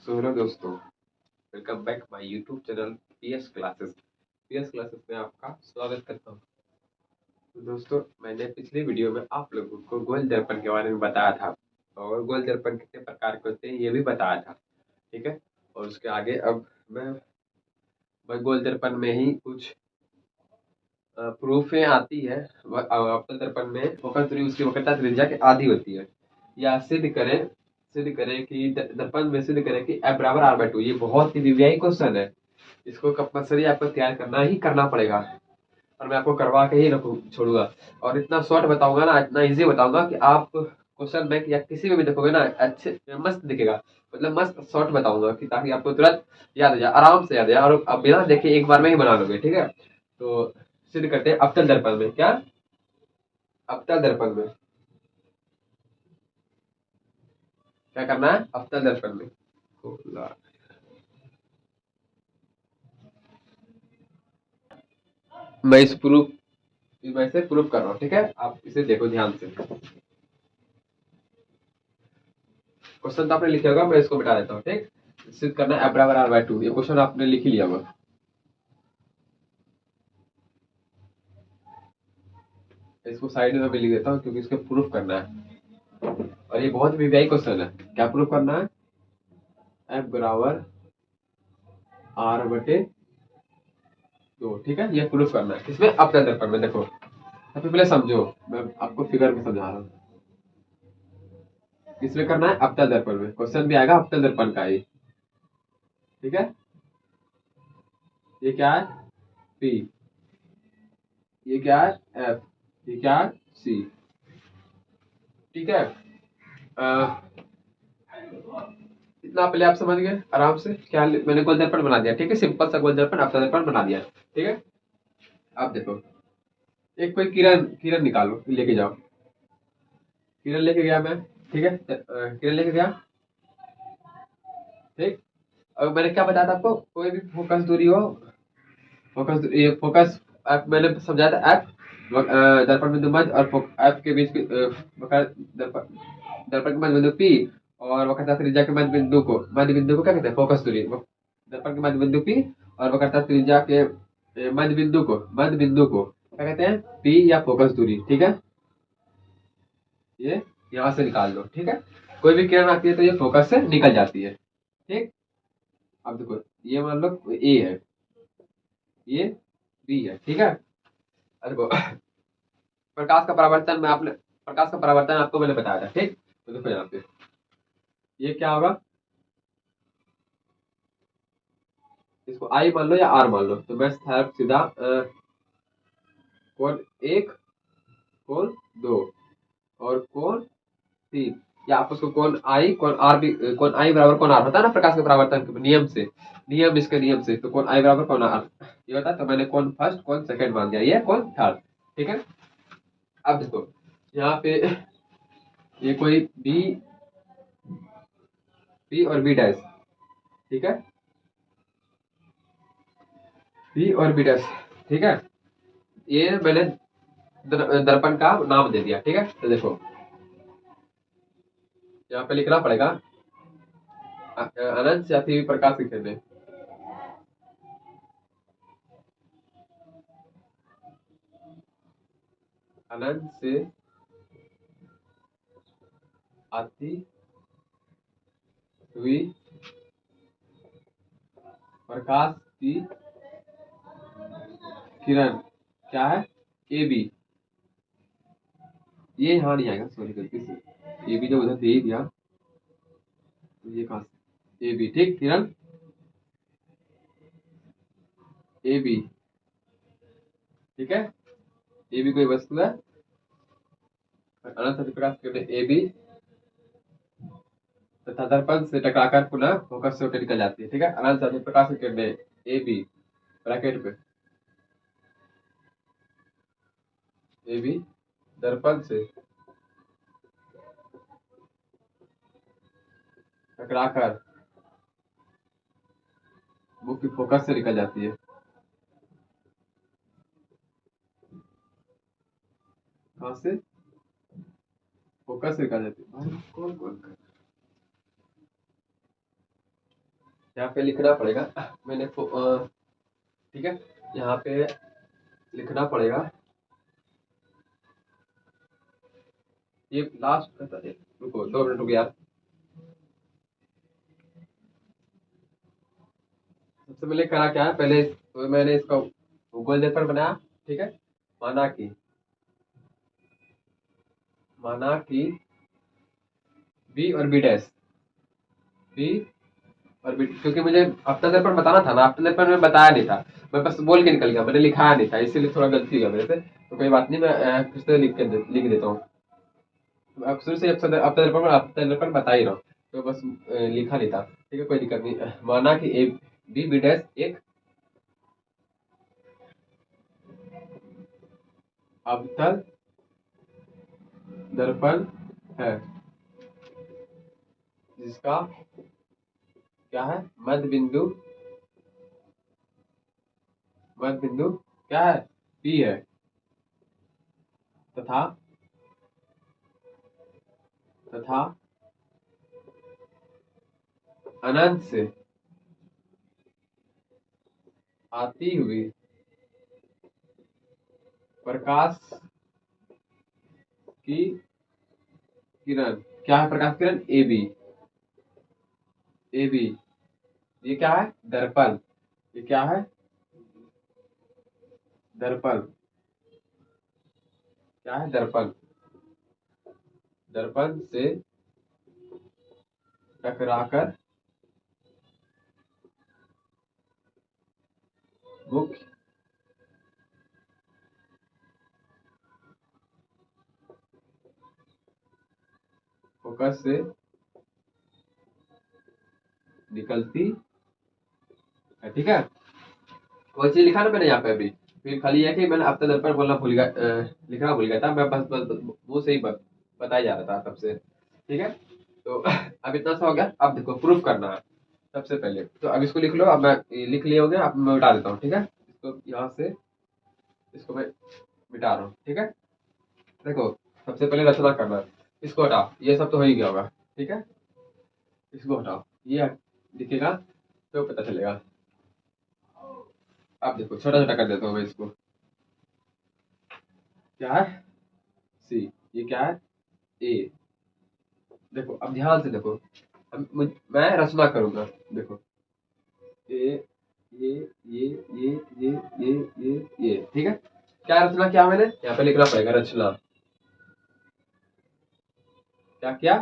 So hello दोस्तों, welcome back my YouTube channel PS classes. PS classes में आपका स्वागत करता हूँ। तो दोस्तों, मैंने पिछले वीडियो में आप लोगों को गोल दर्पण के बारे में बताया था और गोल दर्पण कितने प्रकार के होते हैं ये भी बताया था। ठीक है। और उसके आगे अब मैं गोल दर्पण में ही कुछ प्रूफें आती है। अवतल दर्पण में फोकस दूरी उसकी वक्रता त्रिज्या के आधी होती है। या सिद्ध करें कि दर्पण में सिद्ध करें कि F बराबर R/2। ये बहुत ही दिव्याई क्वेश्चन है। इसको कंपलसरी आपको तैयार करना ही करना पड़ेगा और मैं आपको करवा के ही रखू छोड़ूंगा। और इतना शॉर्ट बताऊंगा ना, इतना इजी बताऊंगा कि आप क्वेश्चन बैंक या किसी में भी देखोगे ना अच्छे मस्त दिखेगा। मतलब मस्त शॉर्ट बताऊंगा कि ताकि आपको तुरंत याद हो जाए, आराम से याद हो जाए और अब बिना देखे एक बार में ही बना लोगे। ठीक है। तो सिद्ध करते हैं अवतल दर्पण में। क्या अवतल दर्पण में क्या करना है? अवतल दर्पण में मैं इस प्रूफ मैं इसे प्रूफ कर रहा हूँ। ठीक है, आप इसे देखो ध्यान से। क्वेश्चन तो आपने लिखा होगा, मैं इसको बिठा देता हूँ। ठीक, सिद्ध करना है F बराबर R/2। ये क्वेश्चन आपने लिख ही लिया होगा। इसको साइड में भी लिख देता हूँ क्योंकि इसको प्रूफ करना है और ये बहुत विव्याई क्वेश्चन है। क्या प्रूफ करना है? F बराबर R/2। ठीक है, ये प्रूफ करना है। किसमें? अवतल दर्पण में। देखो सबसे पहले समझो, मैं आपको फिगर में समझा रहा हूँ। किसमें करना है? अवतल दर्पण में। क्वेश्चन भी आएगा अवतल दर्पण का ही। ठीक है। ये क्या है? P। ये क्या है? F। ये क्या है? C। ठीक है। इतना पहले आप समझ गए आराम से। क्या मैंने गोल दर्पण बना दिया। ठीक है, सिंपल सा गोल दर्पण अवतल दर्पण बना दिया। ठीक है। अब देखो, एक कोई किरण किरण निकालो, लेके जाओ। किरण लेके गया मैं। ठीक है, किरण लेके गया। ठीक। अब मैंने क्या बताया था आपको? कोई भी फोकस दूरी हो, ये फोकस एफ मैंने समझाया था। एफ दर्पण बिंदु मध्य और एफ के बीच की दर्पण दर्पण के मध्य बिंदु पी और वक्रता त्रिज्या के मध्य बिंदु को क्या कहते हैं? फोकस दूरी। दर्पण के मध्य बिंदु पी और वक्रता त्रिज्या के मध्य बिंदु को क्या कहते हैं? पी या फोकस दूरी। ठीक है, ये यहाँ से निकाल दो। ठीक है, कोई भी किरण आती है तो ये फोकस से निकल जाती है। ठीक। अब देखो, ये मान लो ए है, ये बी है। ठीक है। अब देखो, प्रकाश का परावर्तन आपको मैंने बताया था। ठीक, तो देखो यहाँ पे ये क्या होगा? इसको आई मान लो या आर मान लो, तो मैं सीधा कोण एक, कोण दो और कोण तीन, या आप उसको कोण आई कोण आर भी, कोण आई बराबर कोण आर होता है ना प्रकाश के परावर्तन के नियम से। इसके नियम से तो कोण आई बराबर कोण आर ये होता है। तो मैंने कोण फर्स्ट कोण सेकंड मान दिया, ये कोण थर्ड। ठीक है। अब देखो यहाँ पे ये कोई बी और बी डैश। ठीक है, बी और बी डैश। ठीक है, ये मैंने दर्पण का नाम दे दिया। ठीक है, तो देखो यहाँ पे लिखना पड़ेगा अनंत से आती हुई प्रकाश की किरणें। अनंत से आती हुई प्रकाश की किरण क्या है? A B. ये यहाँ नहीं आएगा, सॉरी गलती से। ए बी जब उधर दे ही दिया तो ये कहाँ से? A B. ठीक, किरण ए बी। ठीक है, ए बी कोई वस्तु है और अनंत से आती प्रकाश की किरणें ए बी तथा दर्पण से टकराकर पुनः फोकस से होकर निकल जाती है। ठीक है, अनंत से आती प्रकाश की किरणें ए बी ब्रैकेट पे ए बी दर्पण से टकराकर मुख्य फोकस से निकल जाती है। कहाँ से? फोकस से निकल जाती है। भाई, कौन कौन यहाँ पे लिखना पड़ेगा। मैंने ठीक है, यहाँ पे लिखना पड़ेगा। ये लास्ट, रुको 2 मिनट रुको यार। सबसे पहले करा क्या है, पहले तो मैंने इसका गूगल पेपर बनाया। ठीक है, माना कि माना कि बी और बी डैश, बी और बी, क्योंकि मुझे अपना दर्पण बताना था ना, अपना दर्पण में बताया नहीं था, मैं बस बोल के निकल गया, मैंने लिखाया नहीं था, इसीलिए थोड़ा गलती हो गया मेरे से। तो कोई बात नहीं, मैं फिर से लिख देता हूँ। अब शुरू से अपना दर्पण बता ही रहा हूँ, तो बस लिखा नहीं था। ठीक है, कोई दिक्कत नहीं। माना कि ए बी बी डैश एक अवतल दर्पण है, जिसका क्या है, मध्य बिंदु क्या है, पी है, तथा तथा अनंत से आती हुई प्रकाश की किरण क्या है, प्रकाश किरण ए बी, ए बी, ये क्या है, दर्पण, ये क्या है, दर्पण, क्या है, दर्पण, दर्पण से टकराकर मुख्य फोकस से निकलती है। ठीक है, कोई चीज लिखा ना मैंने यहाँ पे अभी, फिर खाली है कि मैंने अब तक दर्पण बोलना भूल गया, लिखना भूल गया था, मैं बस मुंह से ही बताया जा रहा था तब से। ठीक है, तो अब इतना सा हो गया, अब देखो प्रूफ करना है। सबसे पहले तो अब इसको लिख लो, अब मैं लिख लिए होंगे, अब मैं मिटा देता हूँ। ठीक है, इसको यहाँ से, इसको मैं मिटा रहा हूँ। ठीक है, देखो सबसे पहले रचना करना है, इसको हटाओ, ये सब तो हो ही गया होगा। ठीक है, इसको हटाओ, ये दिखेगा तो पता चलेगा। अब देखो छोटा छोटा कर देता हूँ मैं इसको, क्या है, सी, ये क्या है, ए। देखो अब ध्यान से देखो, मैं रचना करूंगा। देखो ए, ये ये ये ये ये, ठीक है, क्या रचना किया मैंने, यहाँ पे लिखना पड़ेगा रचना, क्या किया,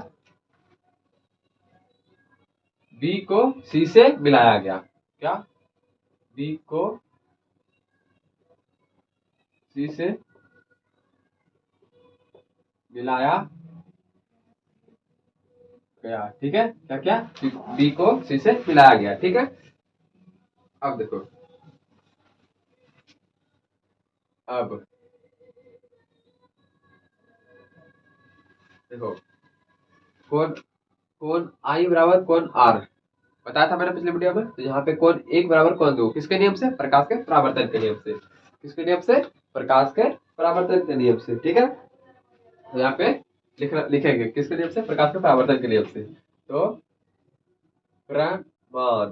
बी को सी से मिलाया गया, क्या, बी को सी से मिलाया गया। ठीक है, क्या क्या, बी को सी से मिलाया गया। ठीक है, अब देखो, अब देखो, कौन कौन आई बराबर कौन आर बताया था मैंने पिछले वीडियो में, तो यहाँ पे कौन एक बराबर कौन दो, किसके नियम से, प्रकाश के परावर्तन के नियम से, किसके नियम से, प्रकाश के परावर्तन के नियम से। ठीक है, तो यहाँ पे लिखेंगे किसके नियम से, प्रकाश के परावर्तन के नियम से। तो प्रमाण,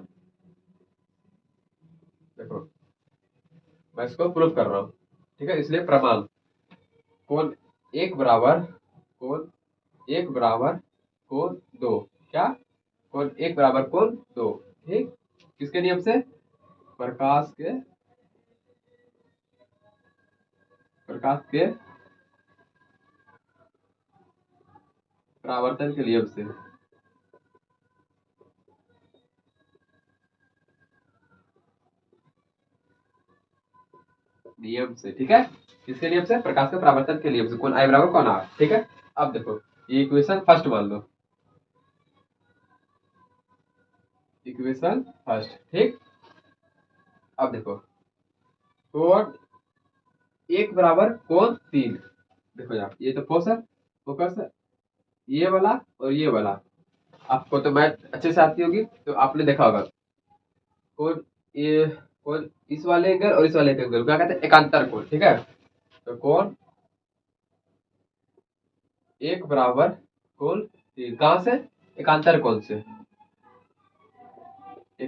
देखो मैं इसको प्रूफ कर रहा हूँ। ठीक है, इसलिए प्रमाण, कौन एक बराबर कौन एक बराबर कौन दो, क्या, कौन एक बराबर कौन दो। ठीक, किसके नियम से, प्रकाश के प्रकाश के परावर्तन के नियम से, नियम से। ठीक है, किसके नियम से, प्रकाश के परावर्तन के नियम से, कौन आई बराबर कौन आर। ठीक है, अब देखो ये इक्वेशन फर्स्ट मान लो, इक्वेशन फर्स्ट। ठीक, अब देखो कौन एक बराबर कौन तीन, देखो यार ये तो फोकस है, ये वाला और ये वाला, आपको तो मैथ अच्छे से आती होगी, तो आपने देखा होगा कौन, ये कौन इस वाले एंगल और इस वाले एंगल क्या कहते हैं, एकांतर कोण। ठीक है, तो कौन एक बराबर कौन तीन, कहाँ से, एकांतर कोण से,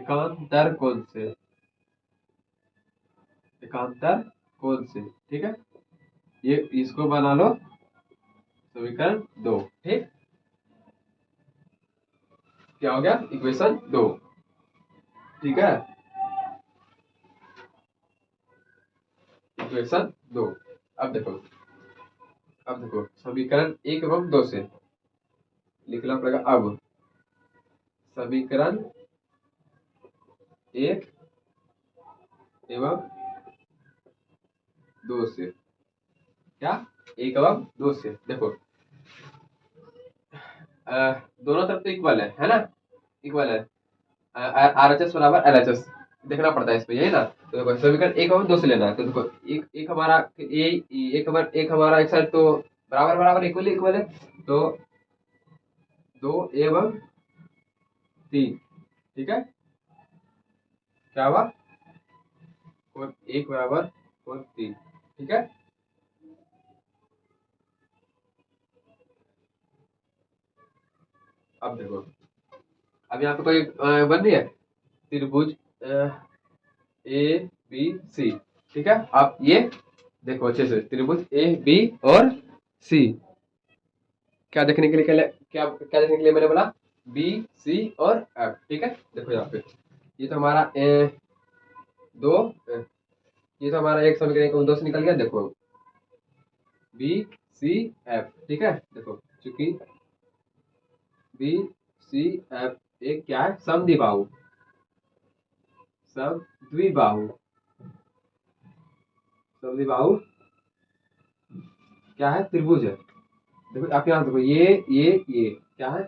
एकांतर कोण से, एकांतर कोण से, ठीक है। ये इसको बना लो समीकरण 2, ठीक। क्या हो गया, इक्वेशन 2, ठीक है। इक्वेशन 2। अब देखो, अब देखो समीकरण 1 एवं 2 से लिखना पड़ेगा। अब समीकरण 1 एवं 2 से, क्या 1 एवं 2 से देखो, दोनों तरफ तो इक्वल है ना, इक्वल है। आर एच एस बराबर एल एच एस देखना पड़ता है इसमें, यही ना। तो देखो समीकरण 1 एवं 2 से लेना है। तो देखो एक एक हमारा एक हमारा एक साइड तो बराबर बराबर इक्वल इक्वल है, तो 2 एवं 3, ठीक है। क्या हुआ, कोण 1 बराबर कोण 3, ठीक है। अब देखो, अब यहाँ पे कोई बन रही है त्रिभुज ए बी सी, ठीक है। आप ये देखो अच्छे से, त्रिभुज ए बी और सी, क्या देखने के लिए क्या क्या देखने के लिए मैंने बोला, बी सी और एफ, ठीक है। देखो यहाँ पे ये तो हमारा दो ये तो हमारा एक समीकरण 2 से निकल गया। देखो बी सी एफ, ठीक है। देखो चूंकि बी सी एफ एक क्या है, समद्विबाहु, समद्विबाहु, समद्विबाहु क्या है, त्रिभुज है। देखो आप यहाँ देखो, ये क्या है,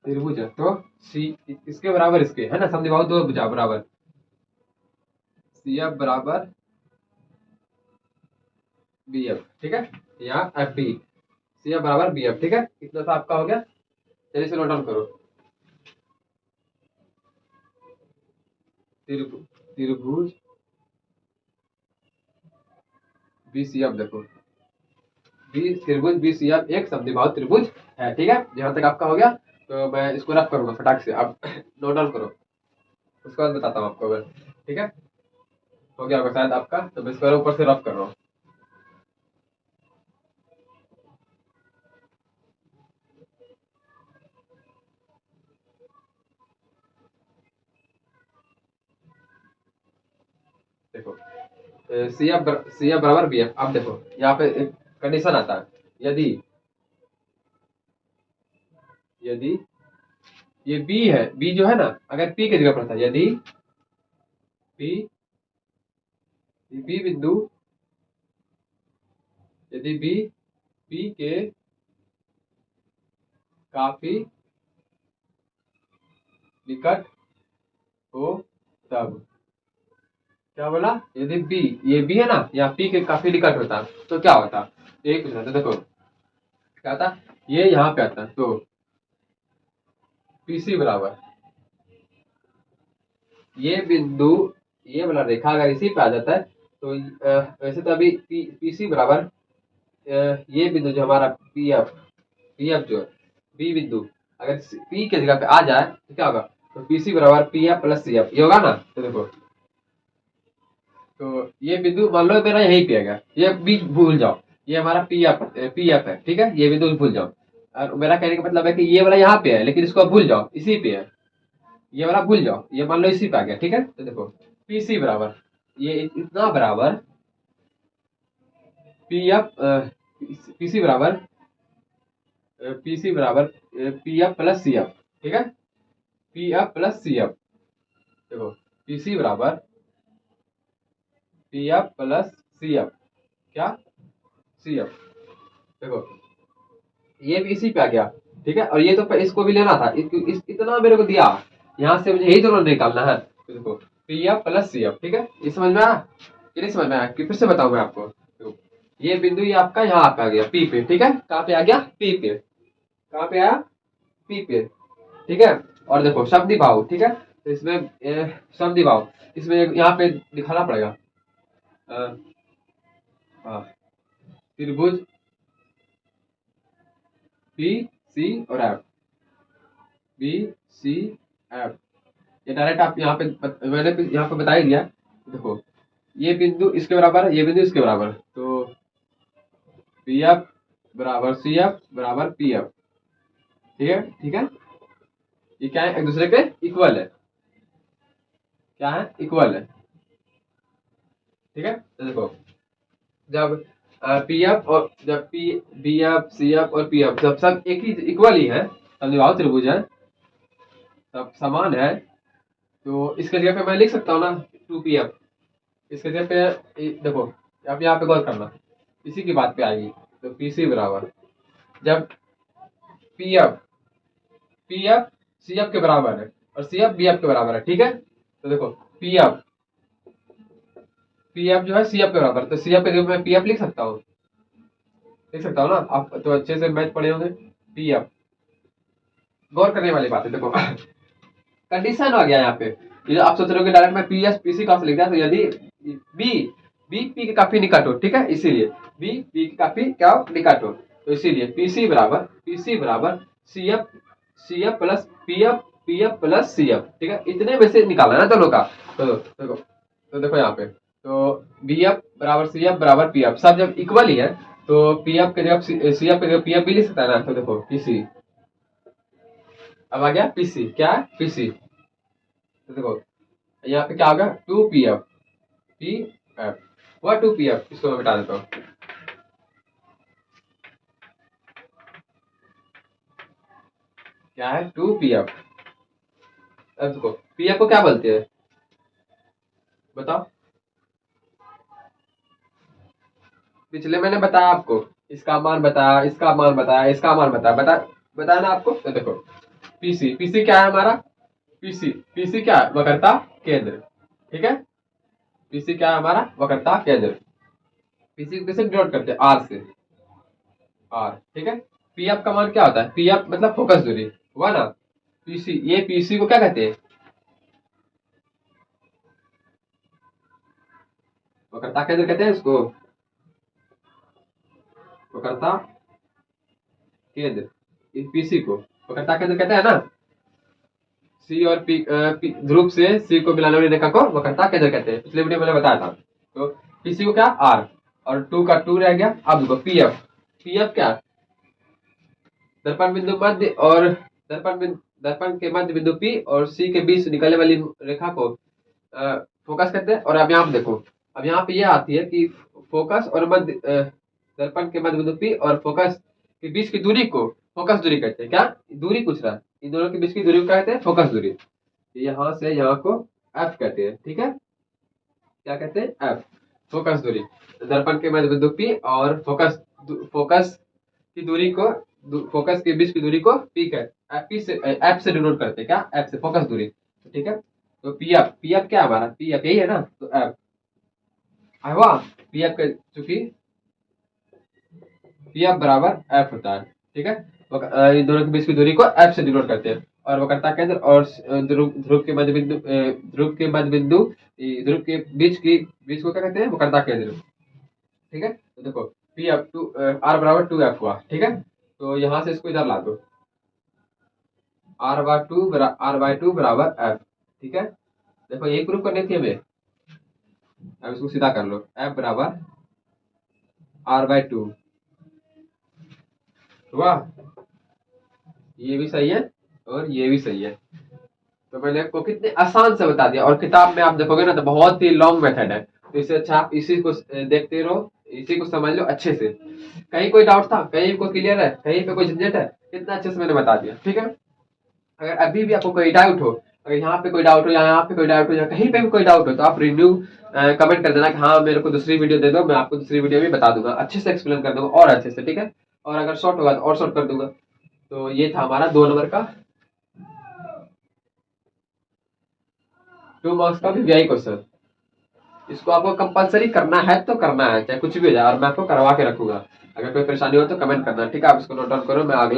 त्रिभुज है। तो सी इसके बराबर इसके है ना, समद्विबाहु दो भुजा बराबर, सी एफ बराबर बी एफ, ठीक है। यहाँ एफ बी, सी एफ बराबर बी एफ, ठीक है। इतना तो आपका हो गया। चलिए इसे नोट डाउन करो। त्रिभुज बी सी एफ, देखो त्रिभुज बी सी एफ एक समद्विबाहु त्रिभुज है, ठीक है। जहां तक आपका हो गया, तो मैं इसको रफ करूंगा फटाक से, आप नोट डाउन करो, उसके बाद बताता हूँ आपको अगर, ठीक है। हो गया होगा शायद आपका, तो मैं इसको ऊपर से रफ कर रहा हूँ। देखो सी एफ बराबर बी एफ। अब देखो यहाँ पे एक कंडीशन आता है, यदि यदि ये बी है, बी जो है ना, अगर पी की जगह पर था, यदि पी बी बिंदु, यदि बी पी के काफी निकट हो, तब क्या बोला, यदि बी, ये बी है ना, यहाँ पी के काफी निकट होता तो क्या होता, एक पूछना था। देखो क्या आता, ये यहाँ पे आता तो पीसी बराबर, ये बिंदु, ये वाला रेखा अगर इसी पे आ जाता है तो वैसे तो अभी पीसी बराबर ये बिंदु जो हमारा पी एफ जो है, बी बिंदु अगर पी के जगह पे आ जाए तो क्या होगा, तो पीसी बराबर P F plus C F, ये होगा ना। तो देखो, तो ये बिंदु मान लो मेरा यहीं पे है, ये बीच भूल जाओ, ये हमारा पी एफ है, ठीक है। ये बिंदु भूल जाओ, और मेरा कहने का मतलब है कि ये वाला यहाँ पे है, लेकिन इसको भूल जाओ, इसी पे है। ये वाला भूल जाओ, ये मान लो इसी पे आ गया, ठीक है। तो देखो पीसी बराबर, ये इतना बराबर पी एफ, पीसी बराबर पीसी बराबर P F plus C F, ठीक है। P F plus C F, देखो पीसी बराबर P F plus C F, क्या सी एफ, देखो ये भी इसी पे आ गया, ठीक है। और ये तो इसको भी लेना था, इतना मेरे को दिया, यहाँ से मुझे यही दोनों निकालना है। तो देखो P F plus C F, ठीक है। ये समझ में आया कि नहीं समझ में आया, कि फिर से बताऊं मैं आपको। देखो ये बिंदु ये आपका यहाँ पे आ गया, पी पे, ठीक है। कहाँ पे आ गया, पी पे, कहाँ पे आया, पी पे, ठीक है। और देखो समद्विबाहु, ठीक है। तो इसमें समद्विबाहु, इसमें यहाँ पे दिखाना पड़ेगा हाँ, त्रिभुज बी सी और एफ, बी सी एफ, ये डायरेक्ट आप यहाँ पे मैंने यहाँ पे बता ही दिया। देखो ये बिंदु इसके बराबर है, ये बिंदु इसके बराबर है, तो पी एफ बराबर सी एफ बराबर पी एफ। ठीक है, ठीक है, ये क्या है, एक दूसरे के इक्वल है। क्या है, इक्वल है। ठीक है, तो देखो जब पी एफ और जब P B F C F और पी एफ जब सब एक ही इक्वल ही है, समझाओ त्रिभुज है, सब समान है, तो इसके जगह पे मैं लिख सकता हूँ ना 2pf। इसके जगह पे देखो अब यहाँ पे गौर करना, इसी की बात पे आएगी। तो pc बराबर जब pf pf cf के बराबर है और cf bf के बराबर है। ठीक है, तो देखो pf जो है cf के बराबर, तो cf के जगह पे pf लिख सकता हूँ ना। आप तो अच्छे से मैथ पढ़े होंगे। pf गौर करने वाली बात है, देखो कंडीशन आ गया यहाँ पे। ये आप सोच रहे हो कि डायरेक्ट मैं पीएस पीसी कहाँ से लिख दिया, तो यदि बी बी पी के काफी निकट हो, ठीक है, इसीलिए बी पी के काफी क्या निकट हो, तो इसीलिए पीसी बराबर C F plus P F plus C F. ठीक है, इतने में से निकाला ना दोनों का। तो देखो यहाँ पे, तो बी एफ बराबर सी एफ बराबर पी एफ, सब जब इक्वल ही है तो पी एफ के जगह सी एफ के जगह पी एफ भी लिख सकता है ना। तो देखो पीसी, अब आ गया पीसी, क्या है पीसी। तो देखो यहाँ पे क्या होगा 2pf पी एफ, वह 2pf, इसको मैं बता देता हूँ। क्या है 2pf। अब देखो pf को क्या बोलते हैं, बताओ। पिछले मैंने बताया आपको, इसका मान बताया, इसका मान बताया, इसका मान बताया, बताया ना आपको। तो देखो पीसी क्या है हमारा, पीसी क्या है, वक्रता केंद्र। ठीक है, पीसी क्या है हमारा, वक्रता केंद्र। पीसी को किसे डिनोट करते हैं, आर से, आर। ठीक है, पीएफ का मान क्या होता है, पीएफ मतलब फोकस दूरी हुआ ना। पीसी, ये पीसी को क्या कहते हैं, वक्रता केंद्र कहते हैं इसको, वक्रता केंद्र। इस पीसी को वक्रता केंद्र कहते हैं ना। सी और ध्रुव से सी को मिलाने वाली रेखा को वक्रता केंद्र कहते हैं, पिछले वीडियो में मैंने बताया था। तो पीसी को क्या, आर, और 2 का 2 रह गया। अब देखो पीएफ, पीएफ क्या, दर्पण बिंदु मध्य और दर्पण के मध्य बिंदु पी और सी के बीच निकलने वाली रेखा को फोकस करते हैं। और अब यहाँ पे देखो, अब यहाँ पे ये आती है कि फोकस और मध्य दर्पण के मध्य बिंदु पी और फोकस के बीच की दूरी को फोकस दूरी कहते हैं। क्या दूरी पूछ रहा है, इन दोनों के बीच की दूरी को क्या कहते हैं, फोकस दूरी। यहाँ से यहाँ को एफ कहते हैं। ठीक है, क्या कहते हैं, एफ, फोकस दूरी। दर्पण के मध्य बिंदु पी और फोकस की दूरी को, फोकस के बीच की दूरी को पी एफ से डिनोट करते हैं। क्या, एफ से, फोकस दूरी। ठीक है, तो पीएफ क्या है हमारा, पीएफ यही है ना, तो एफ हुआ। पीएफ के चूंकि पीएफ बराबर एफ होता है। ठीक है, इन दोनों के बीच की दूरी को एफ से डिनोट करते हैं। और वक्रता केंद्र और ध्रुव के मध्य बिंदु, ध्रुव के बीच को क्या कहते हैं, वक्रता केंद्र। ठीक है, तो देखो पीएफ आर बराबर 2f हुआ। ठीक है, तो यहाँ से इसको इधर ला दो, r/2 बराबर f। ठीक है, देखो ये प्रूफ करनी थी हमें, अब इसको सीधा कर लो, f बराबर r/2 हुआ। ये भी सही है और ये भी सही है। तो मैंने आपको कितने आसान से बता दिया, और किताब में आप देखोगे ना तो बहुत ही लॉन्ग मेथड है। तो इससे अच्छा आप इसी को देखते रहो, इसी को समझ लो अच्छे से। कहीं कोई डाउट था, कहीं को क्लियर है, कहीं पे कोई झंझट है, इतना अच्छे से मैंने बता दिया। ठीक है, अगर अभी भी आपको कोई डाउट हो, अगर यहाँ पे कोई डाउट हो या यहाँ पे कोई डाउट हो या कहीं पे भी कोई डाउट हो, तो आप रिव्यू कमेंट कर देना कि हाँ मेरे को दूसरी वीडियो दे दो, मैं आपको दूसरी वीडियो में बता दूंगा, अच्छे से एक्सप्लेन कर दूंगा और अच्छे से। ठीक है, और अगर शॉर्ट होगा तो और शॉर्ट कर दूंगा। तो ये था हमारा 2 नंबर का 2 मार्क्स का वीवीआई क्वेश्चन। इसको आपको कंपलसरी करना है तो करना है, चाहे कुछ भी हो जाए, और मैं आपको करवा के रखूंगा। अगर कोई परेशानी हो तो कमेंट करना। ठीक है, आप इसको नोट डाउन करो, मैं अगला